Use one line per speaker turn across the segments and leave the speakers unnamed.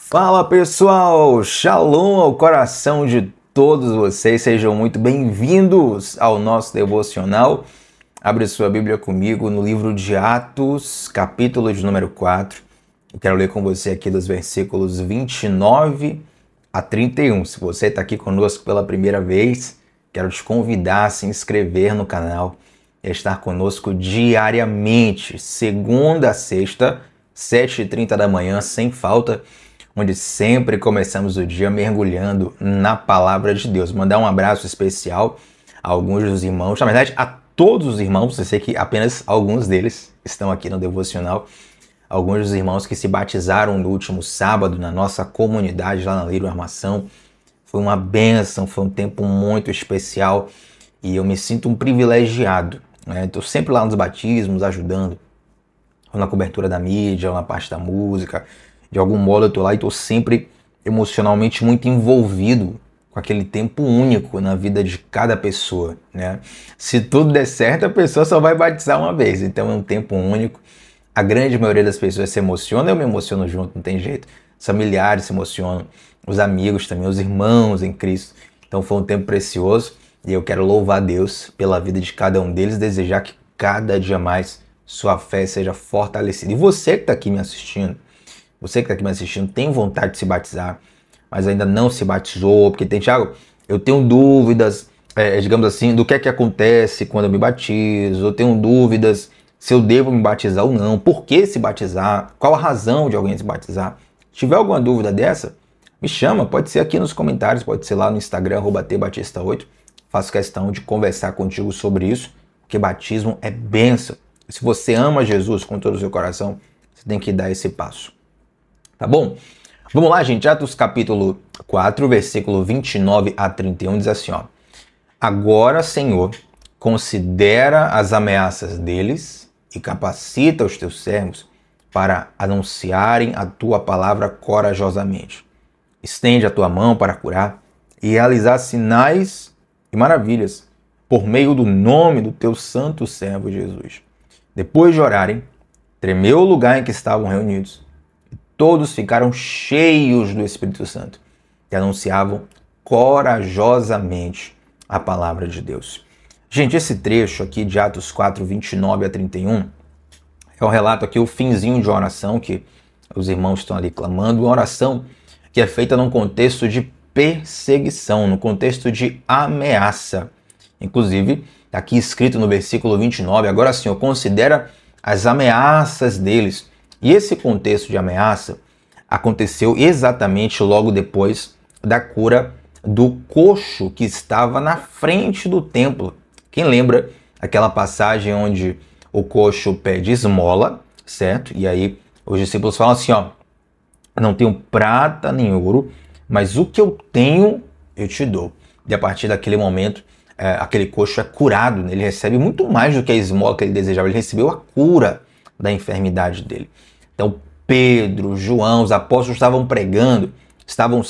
Fala pessoal, shalom ao coração de todos vocês, sejam muito bem-vindos ao nosso devocional. Abre sua Bíblia comigo no livro de Atos, capítulo de número 4. Eu quero ler com você aqui dos versículos 29 a 31. Se você está aqui conosco pela primeira vez, quero te convidar a se inscrever no canal e a estar conosco diariamente, segunda a sexta, 7h30 da manhã, sem falta, onde sempre começamos o dia mergulhando na palavra de Deus. Mandar um abraço especial a alguns dos irmãos, na verdade a todos os irmãos, eu sei que apenas alguns deles estão aqui no devocional, alguns dos irmãos que se batizaram no último sábado na nossa comunidade lá na Lírio Armação. Foi uma bênção, foi um tempo muito especial e eu me sinto um privilegiado. Estou sempre lá nos batismos, ajudando, ou na cobertura da mídia, ou na parte da música. De algum modo eu estou lá e estou sempre emocionalmente muito envolvido com aquele tempo único na vida de cada pessoa, né? Se tudo der certo, a pessoa só vai batizar uma vez, então é um tempo único. A grande maioria das pessoas se emociona, eu me emociono junto, não tem jeito. Os familiares se emocionam, os amigos também, os irmãos em Cristo. Então foi um tempo precioso e eu quero louvar a Deus pela vida de cada um deles, desejar que cada dia mais sua fé seja fortalecida. E você que está aqui me assistindo, tem vontade de se batizar, mas ainda não se batizou, porque tem, Thiago, eu tenho dúvidas, digamos assim, do que é que acontece quando eu me batizo, eu tenho dúvidas se eu devo me batizar ou não, por que se batizar, qual a razão de alguém se batizar. Se tiver alguma dúvida dessa, me chama, pode ser aqui nos comentários, pode ser lá no Instagram, @tbatista8, faço questão de conversar contigo sobre isso, porque batismo é bênção. Se você ama Jesus com todo o seu coração, você tem que dar esse passo. Tá bom? Vamos lá, gente. Atos capítulo 4, versículo 29 a 31 diz assim, ó. Agora, Senhor, considera as ameaças deles e capacita os teus servos para anunciarem a tua palavra corajosamente. Estende a tua mão para curar e realizar sinais e maravilhas por meio do nome do teu santo servo Jesus. Depois de orarem, tremeu o lugar em que estavam reunidos. Todos ficaram cheios do Espírito Santo e anunciavam corajosamente a palavra de Deus. Gente, esse trecho aqui de Atos 4, 29 a 31 é o relato aqui, o finzinho de uma oração que os irmãos estão ali clamando, uma oração que é feita num contexto de perseguição, no contexto de ameaça. Inclusive, está aqui escrito no versículo 29, agora, Senhor, considera as ameaças deles. E esse contexto de ameaça aconteceu exatamente logo depois da cura do coxo que estava na frente do templo. Quem lembra aquela passagem onde o coxo pede esmola, certo? E aí os discípulos falam assim, ó, não tenho prata nem ouro, mas o que eu tenho eu te dou. E a partir daquele momento, aquele coxo é curado, né? Ele recebe muito mais do que a esmola que ele desejava, ele recebeu a cura da enfermidade dele. Então Pedro, João, os apóstolos estavam pregando, estavam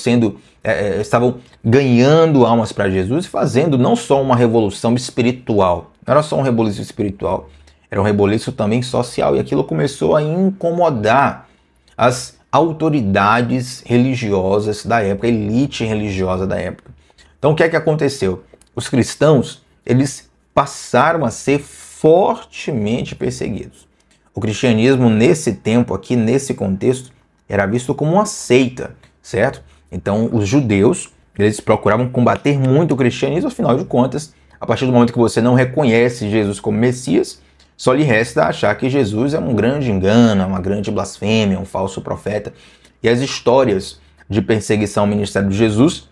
ganhando almas para Jesus e fazendo não só uma revolução espiritual, não era só um reboliço espiritual, era um reboliço também social, e aquilo começou a incomodar as autoridades religiosas da época, a elite religiosa da época. Então o que é que aconteceu? Os cristãos, eles passaram a ser fortemente perseguidos. O cristianismo, nesse tempo aqui, nesse contexto, era visto como uma seita, certo? Então, os judeus, eles procuravam combater muito o cristianismo, afinal de contas, a partir do momento que você não reconhece Jesus como Messias, só lhe resta achar que Jesus é um grande engano, uma grande blasfêmia, um falso profeta. E as histórias de perseguição ao ministério de Jesus,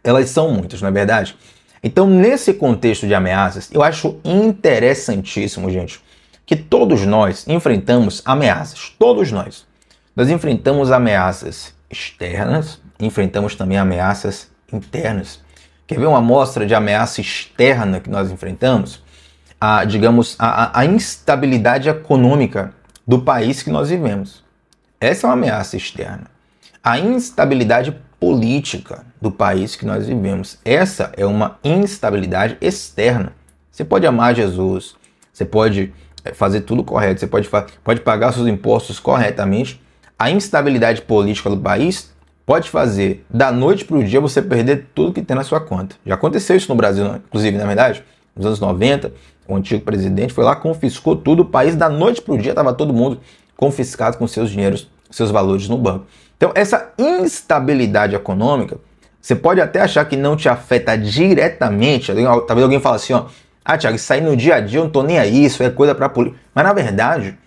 elas são muitas, não é verdade? Então, nesse contexto de ameaças, eu acho interessantíssimo, gente, que todos nós enfrentamos ameaças, todos nós. Nós enfrentamos ameaças externas, enfrentamos também ameaças internas. Quer ver uma amostra de ameaça externa que nós enfrentamos? A instabilidade econômica do país que nós vivemos. Essa é uma ameaça externa. A instabilidade política do país que nós vivemos. Essa é uma instabilidade externa. Você pode amar Jesus, você pode fazer tudo correto, você pode pagar seus impostos corretamente, A instabilidade política do país pode fazer, da noite para o dia, você perder tudo que tem na sua conta. Já aconteceu isso no Brasil, inclusive, na verdade, nos anos 90, o antigo presidente foi lá, confiscou tudo, o país, da noite para o dia, estava todo mundo confiscado com seus dinheiros, seus valores no banco. Então, essa instabilidade econômica, você pode até achar que não te afeta diretamente. Talvez alguém fale assim, ó, Thiago, isso aí no dia a dia eu não tô nem aí, isso é coisa para política. Mas, na verdade,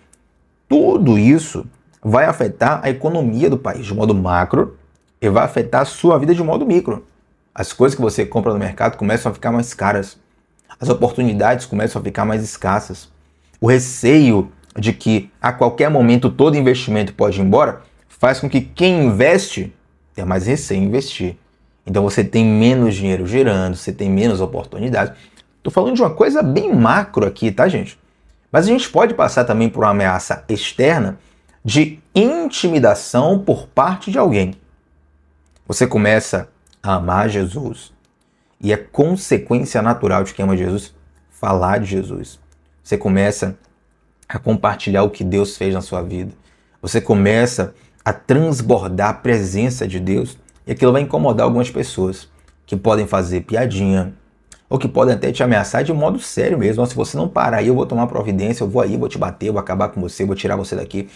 tudo isso vai afetar a economia do país de modo macro e vai afetar a sua vida de modo micro. As coisas que você compra no mercado começam a ficar mais caras. As oportunidades começam a ficar mais escassas. O receio de que a qualquer momento todo investimento pode ir embora faz com que quem investe tenha mais receio em investir. Então você tem menos dinheiro gerando, você tem menos oportunidades. Estou falando de uma coisa bem macro aqui, tá, gente? Mas a gente pode passar também por uma ameaça externa de intimidação por parte de alguém. Você começa a amar Jesus e é consequência natural de quem ama Jesus falar de Jesus. Você começa a compartilhar o que Deus fez na sua vida. Você começa a transbordar a presença de Deus e aquilo vai incomodar algumas pessoas que podem fazer piadinha ou que podem até te ameaçar de modo sério mesmo. Se você não parar aí, eu vou tomar providência, eu vou aí, vou te bater, eu vou acabar com você, eu vou tirar você daqui.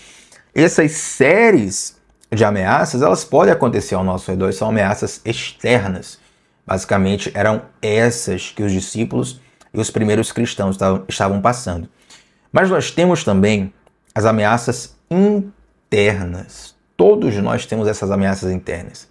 Essas séries de ameaças, elas podem acontecer ao nosso redor, são ameaças externas. Basicamente, eram essas que os discípulos e os primeiros cristãos estavam passando. Mas nós temos também as ameaças internas. Todos nós temos essas ameaças internas.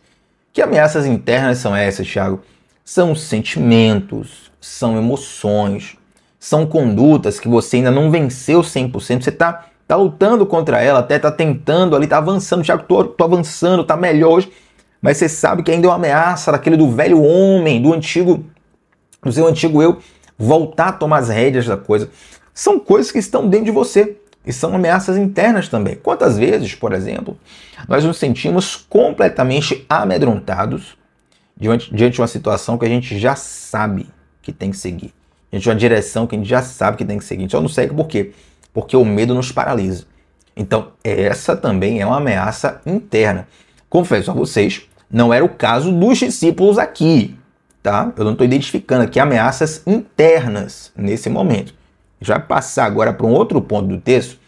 Que ameaças internas são essas, Thiago? São sentimentos, são emoções, são condutas que você ainda não venceu 100%. Você está lutando contra ela, até está tentando ali, está avançando. Thiago, tô avançando, está melhor hoje. Mas você sabe que ainda é uma ameaça daquele do velho homem, do seu antigo eu, voltar a tomar as rédeas da coisa. São coisas que estão dentro de você e são ameaças internas também. Quantas vezes, por exemplo, nós nos sentimos completamente amedrontados diante de uma situação que a gente já sabe que tem que seguir, diante de uma direção que a gente já sabe que tem que seguir. A gente só não segue por quê? Porque o medo nos paralisa. Então, essa também é uma ameaça interna. Confesso a vocês, não era o caso dos discípulos aqui, tá? Eu não estou identificando aqui ameaças internas nesse momento. A gente vai passar agora para um outro ponto do texto,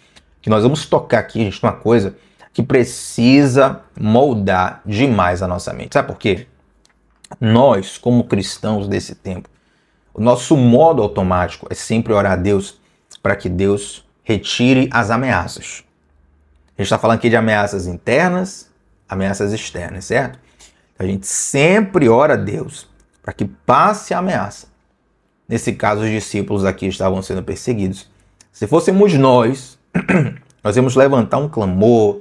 que nós vamos tocar aqui, gente, uma coisa que precisa moldar demais a nossa mente. Sabe por quê? Nós, como cristãos desse tempo, o nosso modo automático é sempre orar a Deus para que Deus retire as ameaças. A gente está falando aqui de ameaças internas, ameaças externas, certo? A gente sempre ora a Deus para que passe a ameaça. Nesse caso, os discípulos aqui estavam sendo perseguidos. Se fôssemos nós íamos levantar um clamor,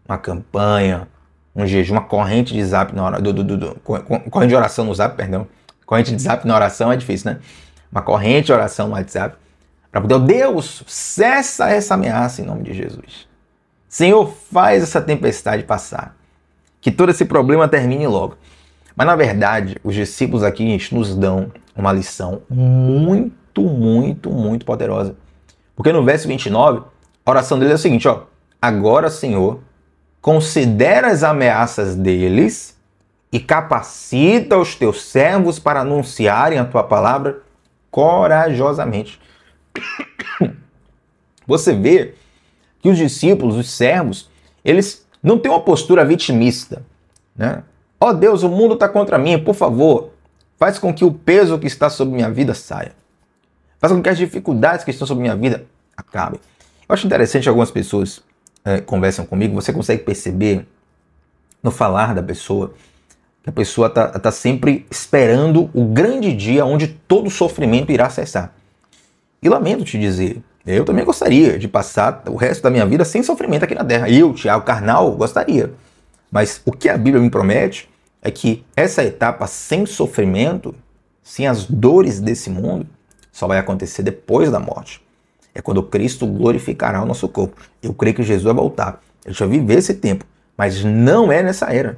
uma campanha, um jejum, uma corrente de zap na hora, corrente de oração no zap, perdão. Corrente de zap na oração é difícil, né? Uma corrente de oração no WhatsApp. Para poder, Deus, cessa essa ameaça em nome de Jesus. Senhor, faz essa tempestade passar. Que todo esse problema termine logo. Mas, na verdade, os discípulos aqui nos dão uma lição muito, muito, muito poderosa. Porque no verso 29, a oração deles é o seguinte, ó. Agora, Senhor, considera as ameaças deles e capacita os teus servos para anunciarem a tua palavra corajosamente. Você vê que os discípulos, os servos, eles não têm uma postura vitimista, né? Ó Deus, o mundo está contra mim, por favor, faz com que o peso que está sobre minha vida saia. Faz com que as dificuldades que estão sobre minha vida acabem. Eu acho interessante, algumas pessoas conversam comigo, você consegue perceber no falar da pessoa, que a pessoa tá sempre esperando o grande dia onde todo sofrimento irá cessar. E lamento te dizer, eu também gostaria de passar o resto da minha vida sem sofrimento aqui na Terra. Eu, Thiago Carnal, gostaria. Mas o que a Bíblia me promete é que essa etapa sem sofrimento, sem as dores desse mundo, só vai acontecer depois da morte. É quando Cristo glorificará o nosso corpo. Eu creio que Jesus vai voltar. Ele já viver esse tempo, mas não é nessa era.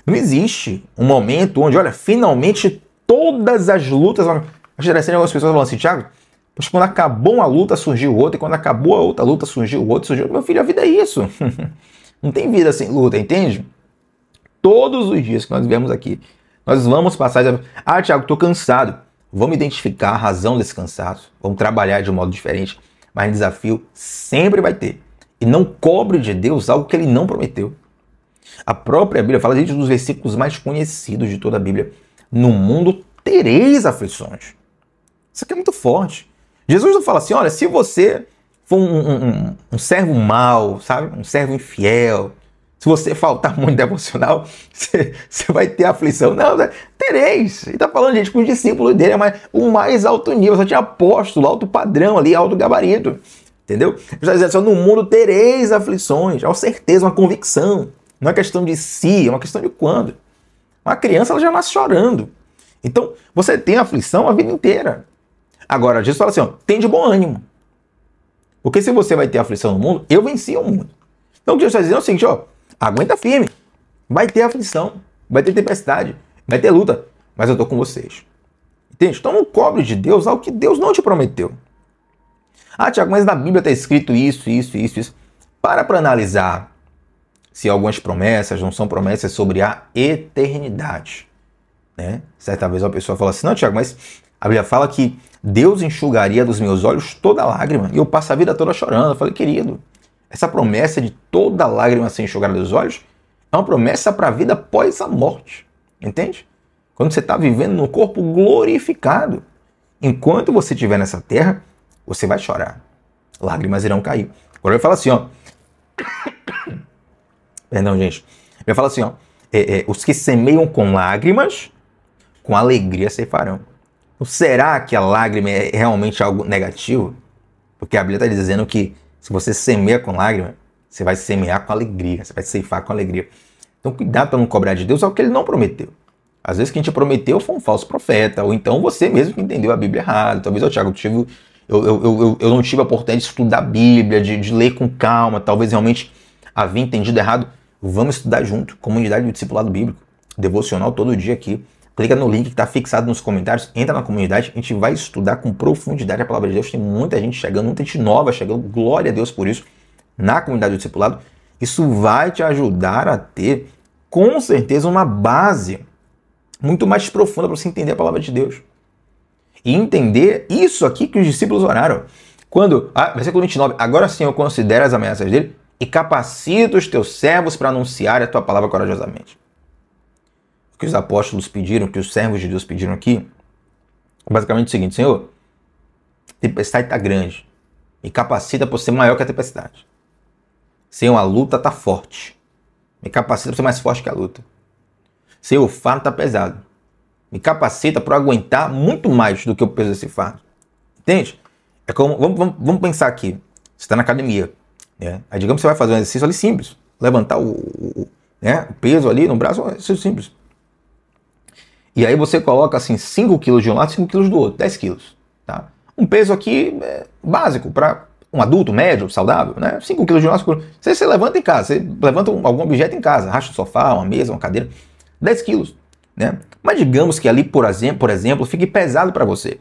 Não existe um momento onde, olha, finalmente todas as lutas... Acho interessante algumas pessoas falando assim, Thiago, mas quando acabou uma luta surgiu outra, e quando acabou a outra luta surgiu outra, Meu filho, a vida é isso. Não tem vida sem luta, entende? Todos os dias que nós vivemos aqui, nós vamos passar... Ah, Tiago, estou cansado. Vamos identificar a razão desse cansaço. Vamos trabalhar de um modo diferente. Mas desafio sempre vai ter. E não cobre de Deus algo que ele não prometeu. A própria Bíblia fala, gente, um dos versículos mais conhecidos de toda a Bíblia. No mundo tereis aflições. Isso aqui é muito forte. Jesus não fala assim, olha, se você for um servo mau, sabe? Um servo infiel, se você faltar muito devocional, você vai ter aflição. Não, tereis. Ele está falando, gente, que os discípulos dele é o mais alto nível. Só tinha apóstolo, alto padrão ali, alto gabarito. Entendeu? Ele está dizendo assim, no mundo tereis aflições. É uma certeza, uma convicção. Não é questão de si, é uma questão de quando. Uma criança, ela já nasce chorando. Então, você tem aflição a vida inteira. Agora, Jesus fala assim, ó, tem de bom ânimo. Porque se você vai ter aflição no mundo, eu venci o mundo. Então, o que Jesus está dizendo é o seguinte, ó, aguenta firme. Vai ter aflição, vai ter tempestade, vai ter luta, mas eu estou com vocês. Entende? Então, não cobre de Deus algo que Deus não te prometeu. Ah, Tiago, mas na Bíblia está escrito isso. Para analisar se algumas promessas não são promessas sobre a eternidade. Né? Certa vez uma pessoa fala assim, não, Tiago, mas a Bíblia fala que Deus enxugaria dos meus olhos toda lágrima e eu passo a vida toda chorando. Eu falei, querido, essa promessa de toda lágrima ser enxugada dos olhos é uma promessa para a vida após a morte. Entende? Quando você está vivendo no corpo glorificado. Enquanto você estiver nessa terra, você vai chorar. Lágrimas irão cair. Agora ele fala assim, ó. Perdão, gente. Ele fala assim, ó. Os que semeiam com lágrimas, com alegria ceifarão. Será que a lágrima é realmente algo negativo? Porque a Bíblia está dizendo que se você semeia com lágrima, você vai semear com alegria, você vai ceifar com alegria. Então cuidado para não cobrar de Deus algo que ele não prometeu. Às vezes quem te prometeu foi um falso profeta, ou então você mesmo que entendeu a Bíblia errado. Talvez, Tiago, eu não tive a oportunidade de estudar a Bíblia, de ler com calma, talvez realmente havia entendido errado. Vamos estudar junto, comunidade do discipulado bíblico, devocional todo dia aqui. Clica no link que está fixado nos comentários, entra na comunidade, a gente vai estudar com profundidade a palavra de Deus. Tem muita gente chegando, muita gente nova chegando, glória a Deus por isso, na comunidade do discipulado. Isso vai te ajudar a ter, com certeza, uma base muito mais profunda para você entender a palavra de Deus. E entender isso aqui que os discípulos oraram. Quando, versículo 29, agora sim eu considero as ameaças dele e capacito os teus servos para anunciar a tua palavra corajosamente. O que os apóstolos pediram, que os servos de Deus pediram aqui, basicamente é o seguinte, Senhor, a tempestade está grande, me capacita para ser maior que a tempestade. Senhor, a luta está forte, me capacita para ser mais forte que a luta. Senhor, o fardo está pesado, me capacita para aguentar muito mais do que o peso desse fardo. Entende? É como, vamos pensar aqui, você está na academia, né? Aí digamos que você vai fazer um exercício ali simples, levantar o peso ali no braço, é um exercício simples. E aí você coloca assim 5 quilos de um lado, 5 quilos do outro, 10 quilos. Tá? Um peso aqui básico para um adulto médio, saudável, né? 5 quilos de um lado, você levanta em casa, você levanta algum objeto em casa, racha um sofá, uma mesa, uma cadeira, 10 quilos. Né? Mas digamos que ali, por exemplo, fique pesado para você.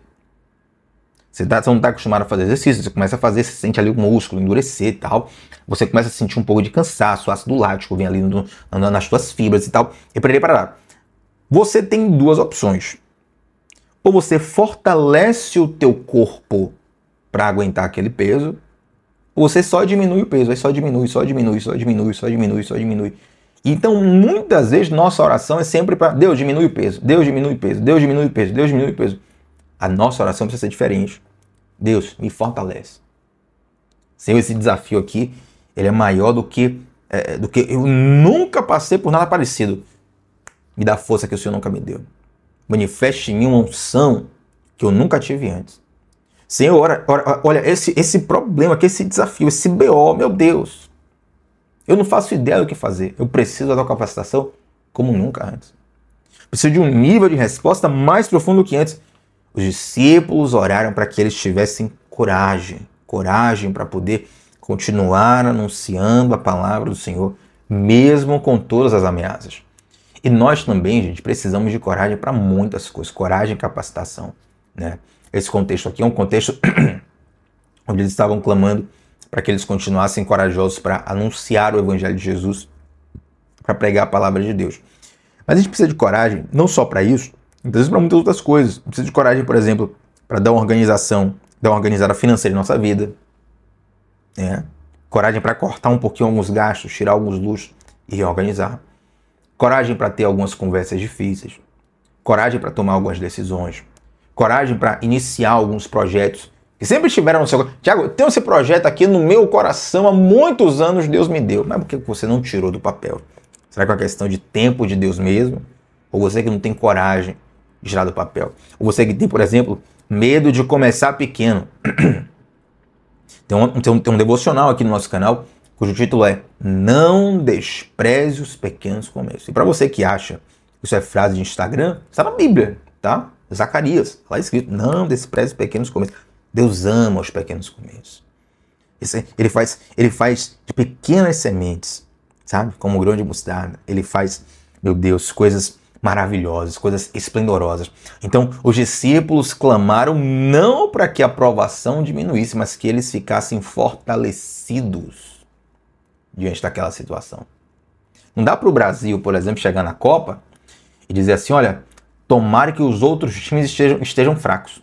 Você não está acostumado a fazer exercício, você começa a fazer, você sente ali o músculo endurecer e tal, você começa a sentir um pouco de cansaço, o ácido lático vem ali nas suas fibras e tal, e para você tem duas opções. Ou você fortalece o teu corpo para aguentar aquele peso, ou você só diminui o peso, aí só diminui. Então, muitas vezes, nossa oração é sempre para Deus diminui o peso, Deus diminui o peso, Deus diminui o peso, Deus diminui o peso. A nossa oração precisa ser diferente. Deus, me fortalece. Senhor, esse desafio aqui, ele é maior do que eu nunca passei por nada parecido. Me dá força que o Senhor nunca me deu. Manifeste em mim uma unção que eu nunca tive antes. Senhor, olha esse problema aqui, esse desafio, esse BO, meu Deus. Eu não faço ideia do que fazer. Eu preciso da tua capacitação como nunca antes. Preciso de um nível de resposta mais profundo que antes. Os discípulos oraram para que eles tivessem coragem para poder continuar anunciando a palavra do Senhor, mesmo com todas as ameaças. E nós também, gente, precisamos de coragem para muitas coisas. Coragem e capacitação. Né? Esse contexto aqui é um contexto onde eles estavam clamando para que eles continuassem corajosos para anunciar o evangelho de Jesus, para pregar a palavra de Deus. Mas a gente precisa de coragem, não só para isso, mas para muitas outras coisas. Precisa de coragem, por exemplo, para dar uma organizada financeira em nossa vida. Coragem para cortar um pouquinho alguns gastos, tirar alguns luxos e reorganizar. Coragem para ter algumas conversas difíceis. Coragem para tomar algumas decisões. Coragem para iniciar alguns projetos que sempre estiveram no seu... Tiago, tem esse projeto aqui no meu coração há muitos anos, Deus me deu. Mas por que você não tirou do papel? Será que é uma questão de tempo de Deus mesmo? Ou você que não tem coragem de tirar do papel? Ou você que tem, por exemplo, medo de começar pequeno? Tem um devocional aqui no nosso canal, cujo título é Não Despreze os Pequenos Começos. E para você que acha que isso é frase de Instagram, está na Bíblia, tá? Zacarias, lá escrito, não despreze os pequenos começos. Deus ama os pequenos começos. Ele faz de pequenas sementes, sabe? Como um grão de mostarda. Ele faz, meu Deus, coisas maravilhosas, coisas esplendorosas. Então, os discípulos clamaram não para que a provação diminuísse, mas que eles ficassem fortalecidos diante daquela situação. Não dá para o Brasil, por exemplo, chegar na Copa e dizer assim, olha, tomara que os outros times estejam fracos.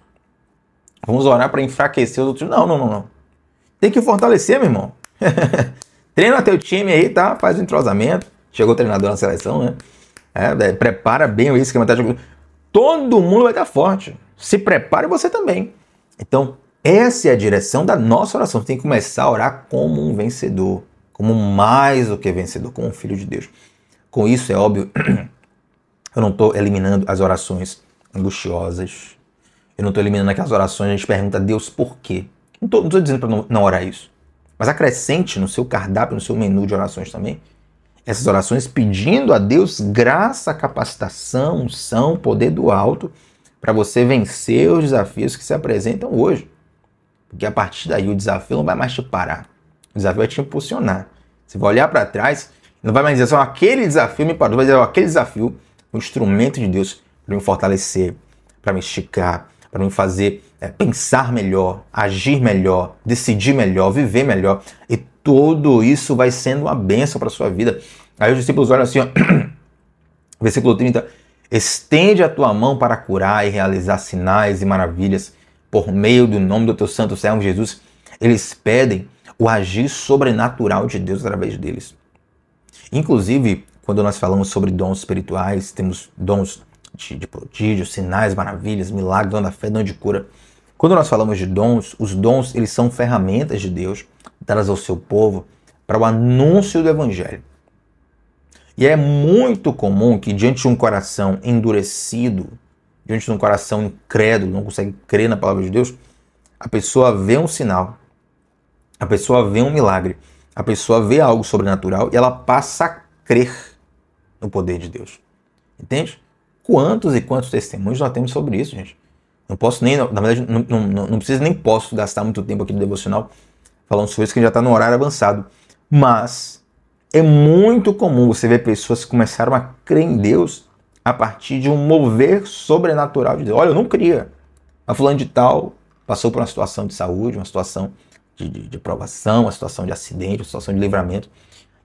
Vamos orar para enfraquecer os outros. Não. Tem que fortalecer, meu irmão. Treina teu time aí, tá? Faz o entrosamento. Chegou o treinador na seleção, né? Prepara bem o esquema. Todo mundo vai estar forte. Se prepare você também. Então, essa é a direção da nossa oração. Você tem que começar a orar como um vencedor. Como mais do que vencedor. Como um filho de Deus. Com isso, é óbvio, eu não estou eliminando as orações angustiosas. Eu não estou eliminando aquelas orações, a gente pergunta a Deus por quê. Não estou dizendo para não orar isso. Mas acrescente no seu cardápio, no seu menu de orações também, essas orações pedindo a Deus graça, capacitação, unção, poder do alto, para você vencer os desafios que se apresentam hoje. Porque a partir daí o desafio não vai mais te parar. O desafio vai te impulsionar. Você vai olhar para trás, não vai mais dizer só aquele desafio me parou, vai dizer aquele desafio, o instrumento de Deus para me fortalecer, para me esticar, para me fazer pensar melhor, agir melhor, decidir melhor, viver melhor. E tudo isso vai sendo uma bênção para a sua vida. Aí os discípulos olham assim, ó, versículo 30, estende a tua mão para curar e realizar sinais e maravilhas por meio do nome do teu santo servo Jesus. Eles pedem o agir sobrenatural de Deus através deles. Inclusive, quando nós falamos sobre dons espirituais, temos dons de prodígios, sinais, maravilhas, milagres, dom da fé, dom de cura. Quando nós falamos de dons, os dons eles são ferramentas de Deus dadas ao seu povo para o anúncio do evangelho. E é muito comum que diante de um coração endurecido, diante de um coração incrédulo, não consegue crer na palavra de Deus, a pessoa vê um sinal, a pessoa vê um milagre, a pessoa vê algo sobrenatural e ela passa a crer no poder de Deus. Entende? Quantos e quantos testemunhos nós temos sobre isso, gente? Não posso nem, na verdade, não preciso nem posso gastar muito tempo aqui no devocional falando sobre isso, que já está no horário avançado. Mas é muito comum você ver pessoas que começaram a crer em Deus a partir de um mover sobrenatural de Deus. Olha, eu não cria. A fulano de tal passou por uma situação de saúde, uma situação de provação, uma situação de acidente, uma situação de livramento.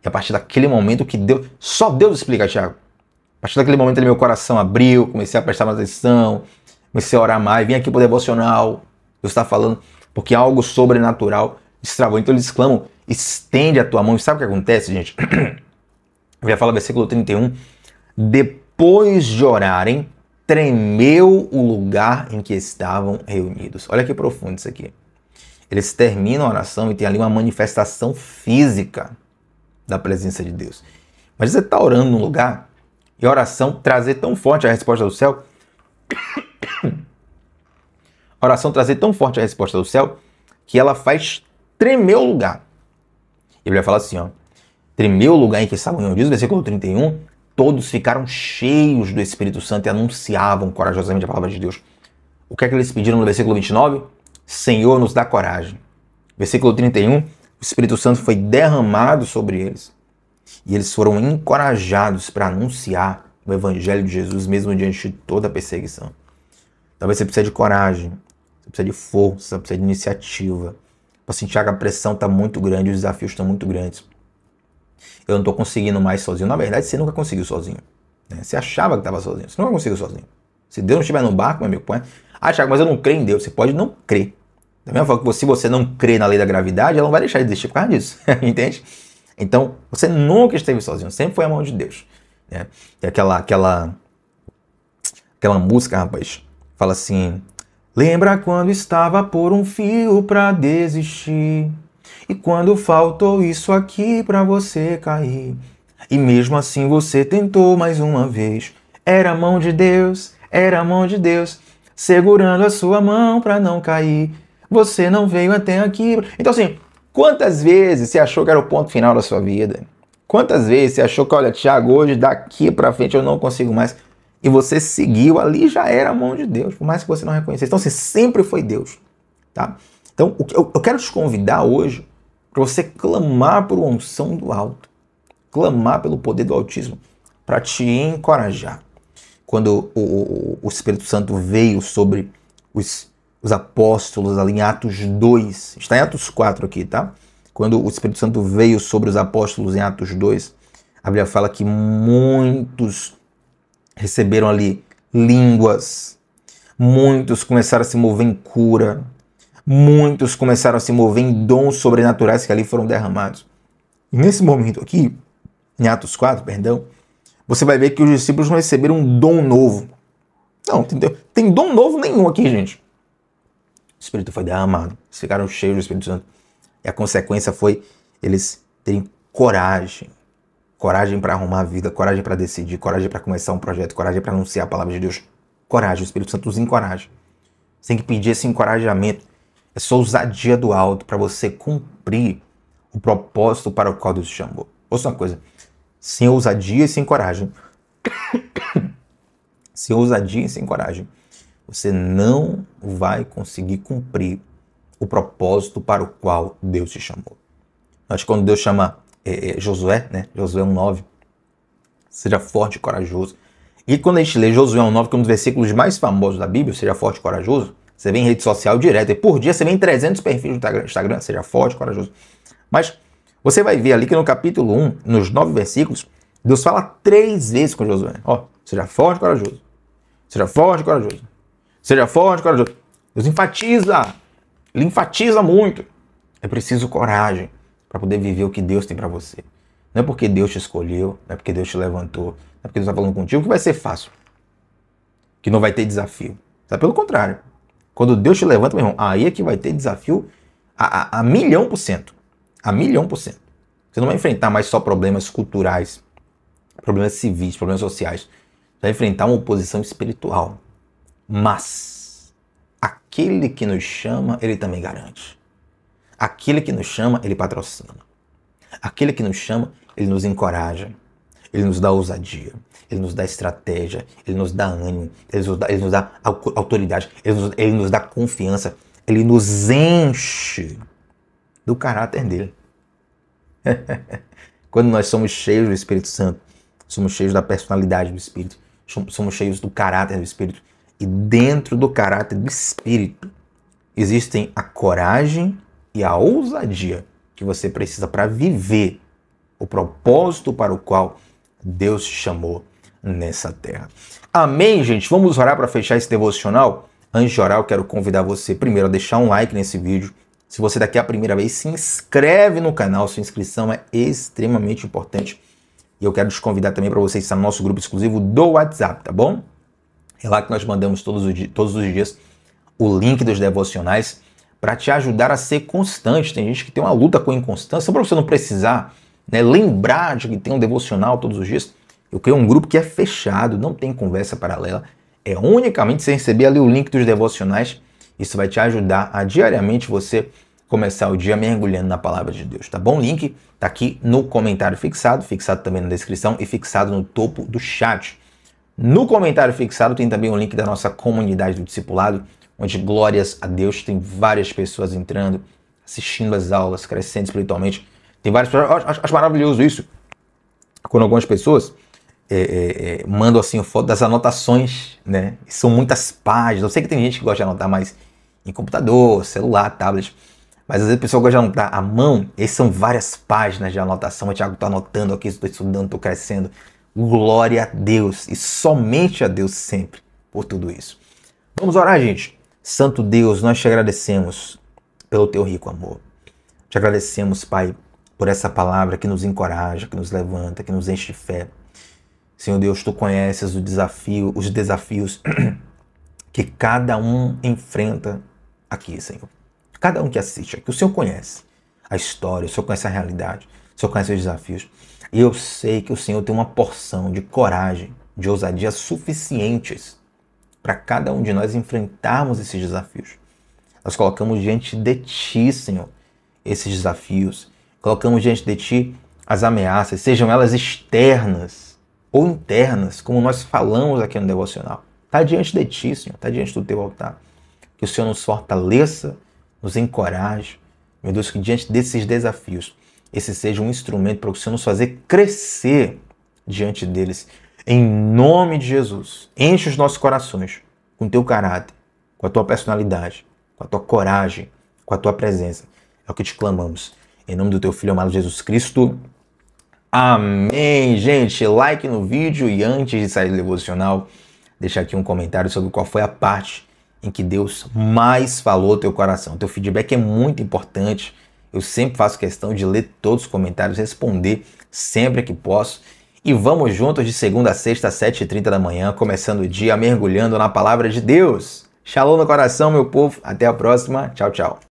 E a partir daquele momento que Deus... Só Deus explica, Tiago. A partir daquele momento meu coração abriu, comecei a prestar mais atenção, comecei a orar mais, vim aqui para o devocional, Deus está falando, porque algo sobrenatural destravou. Então eles clamam, estende a tua mão. E sabe o que acontece, gente? Eu ia falar versículo 31. Depois de orarem, tremeu o lugar em que estavam reunidos. Olha que profundo isso aqui. Eles terminam a oração e tem ali uma manifestação física da presença de Deus. Mas você está orando num lugar e a oração trazer tão forte a resposta do céu. A oração trazer tão forte a resposta do céu que ela faz tremer o lugar. E ele vai falar assim, ó. Tremeu o lugar em que estavam reunidos, versículo 31. Todos ficaram cheios do Espírito Santo e anunciavam corajosamente a palavra de Deus. O que é que eles pediram no versículo 29? Senhor, nos dá coragem. Versículo 31. O Espírito Santo foi derramado sobre eles. E eles foram encorajados para anunciar o Evangelho de Jesus, mesmo diante de toda a perseguição. Talvez você precise de coragem, você precisa de força, você precisa de iniciativa, assim, Thiago, a pressão está muito grande, os desafios estão muito grandes. Eu não estou conseguindo mais sozinho. Na verdade, você nunca conseguiu sozinho. Né? Você achava que estava sozinho. Você nunca conseguiu sozinho. Se Deus não estiver no barco, meu amigo, põe. Ah, Thiago, mas eu não creio em Deus. Você pode não crer. Da mesma forma que se você não crê na lei da gravidade, ela não vai deixar de existir por causa disso. Entende? Então, você nunca esteve sozinho. Sempre foi a mão de Deus. Né? E aquela música, rapaz, fala assim: lembra quando estava por um fio pra desistir? E quando faltou isso aqui pra você cair? E mesmo assim você tentou mais uma vez. Era a mão de Deus, segurando a sua mão pra não cair. Você não veio até aqui. Então assim, quantas vezes você achou que era o ponto final da sua vida? Quantas vezes você achou que, olha, Thiago, hoje daqui pra frente eu não consigo mais? E você seguiu, ali já era a mão de Deus, por mais que você não reconhecesse. Então, assim, sempre foi Deus, tá? Então, eu quero te convidar hoje para você clamar por uma unção do alto, clamar pelo poder do Altíssimo, para te encorajar. Quando o Espírito Santo veio sobre os apóstolos ali em Atos 2, está em Atos 4 aqui, tá? Quando o Espírito Santo veio sobre os apóstolos em Atos 2, a Bíblia fala que muitos receberam ali línguas, muitos começaram a se mover em cura, muitos começaram a se mover em dons sobrenaturais que ali foram derramados. E nesse momento aqui, em Atos 4, perdão, você vai ver que os discípulos não receberam um dom novo. Não, entendeu? Tem dom novo nenhum aqui, gente. O Espírito foi derramado, eles ficaram cheios do Espírito Santo. E a consequência foi eles terem coragem. Coragem para arrumar a vida, coragem para decidir, coragem para começar um projeto, coragem para anunciar a palavra de Deus. Coragem, o Espírito Santo os encoraja. Você tem que pedir esse encorajamento, essa ousadia do alto para você cumprir o propósito para o qual Deus te chamou. Ouça uma coisa, sem ousadia e sem coragem, sem ousadia e sem coragem, você não vai conseguir cumprir o propósito para o qual Deus te chamou. Acho que quando Deus chama Josué, né? Josué 1:9, seja forte e corajoso. E quando a gente lê Josué 1:9, que é um dos versículos mais famosos da Bíblia, seja forte e corajoso, você vê em rede social direto, e por dia você vê em 300 perfis do Instagram, seja forte e corajoso. Mas você vai ver ali que no capítulo 1, nos 9 versículos, Deus fala 3 vezes com Josué. Ó, seja forte e corajoso. Seja forte e corajoso. Seja forte e corajoso. Deus enfatiza. Ele enfatiza muito. É preciso coragem para poder viver o que Deus tem para você. Não é porque Deus te escolheu, não é porque Deus te levantou, não é porque Deus está falando contigo que vai ser fácil, que não vai ter desafio. Tá? Pelo contrário. Quando Deus te levanta, meu irmão, aí é que vai ter desafio a 1.000.000%. A 1.000.000%. Você não vai enfrentar mais só problemas culturais, problemas civis, problemas sociais. Você vai enfrentar uma oposição espiritual. Mas aquele que nos chama, ele também garante. Aquele que nos chama, ele patrocina. Aquele que nos chama, ele nos encoraja. Ele nos dá ousadia. Ele nos dá estratégia. Ele nos dá ânimo. Ele nos dá autoridade. Ele nos dá confiança. Ele nos enche do caráter dele. Quando nós somos cheios do Espírito Santo, somos cheios da personalidade do Espírito, somos cheios do caráter do Espírito. E dentro do caráter do Espírito existem a coragem e a ousadia que você precisa para viver o propósito para o qual Deus te chamou nessa terra. Amém, gente? Vamos orar para fechar esse devocional? Antes de orar, eu quero convidar você primeiro a deixar um like nesse vídeo. Se você daqui é a primeira vez, se inscreve no canal. Sua inscrição é extremamente importante. E eu quero te convidar também para você estar no nosso grupo exclusivo do WhatsApp, tá bom? É lá que nós mandamos todos os dias o link dos devocionais para te ajudar a ser constante. Tem gente que tem uma luta com inconstância. Só para você não precisar, né, lembrar de que tem um devocional todos os dias, eu criei um grupo que é fechado, não tem conversa paralela. É unicamente você receber ali o link dos devocionais. Isso vai te ajudar a diariamente você começar o dia mergulhando na palavra de Deus, tá bom? O link tá aqui no comentário fixado também na descrição e fixado no topo do chat. No comentário fixado tem também o link da nossa comunidade do discipulado, onde, glórias a Deus, tem várias pessoas entrando, assistindo as aulas, crescendo espiritualmente. Tem várias pessoas, acho maravilhoso isso, quando algumas pessoas mandam assim foto das anotações, né? São muitas páginas. Eu sei que tem gente que gosta de anotar mais em computador, celular, tablet, Mas às vezes a pessoa gosta de anotar à mão, e são várias páginas de anotação. O Thiago está anotando aqui, estou estudando, estou crescendo. Glória a Deus, e somente a Deus sempre, por tudo isso. Vamos orar, gente. Santo Deus, nós te agradecemos pelo teu rico amor. Te agradecemos, Pai, por essa palavra que nos encoraja, que nos levanta, que nos enche de fé. Senhor Deus, tu conheces os desafios que cada um enfrenta aqui, Senhor. Cada um que assiste aqui, o Senhor conhece a história, o Senhor conhece a realidade, o Senhor conhece os desafios. E eu sei que o Senhor tem uma porção de coragem, de ousadia suficientes para cada um de nós enfrentarmos esses desafios. Nós colocamos diante de Ti, Senhor, esses desafios. Colocamos diante de Ti as ameaças, sejam elas externas ou internas, como nós falamos aqui no devocional. Está diante de Ti, Senhor, está diante do Teu altar. Que o Senhor nos fortaleça, nos encoraje. Meu Deus, que diante desses desafios, esse seja um instrumento para o Senhor nos fazer crescer diante deles. Em nome de Jesus, enche os nossos corações com o Teu caráter, com a Tua personalidade, com a Tua coragem, com a Tua presença. É o que te clamamos. Em nome do Teu Filho amado Jesus Cristo. Amém. Gente, like no vídeo e antes de sair do devocional, deixa aqui um comentário sobre qual foi a parte em que Deus mais falou ao teu coração. Teu feedback é muito importante. Eu sempre faço questão de ler todos os comentários, responder sempre que posso. E vamos juntos de segunda a sexta, às 7h30 da manhã, começando o dia mergulhando na palavra de Deus. Shalom no coração, meu povo. Até a próxima. Tchau, tchau.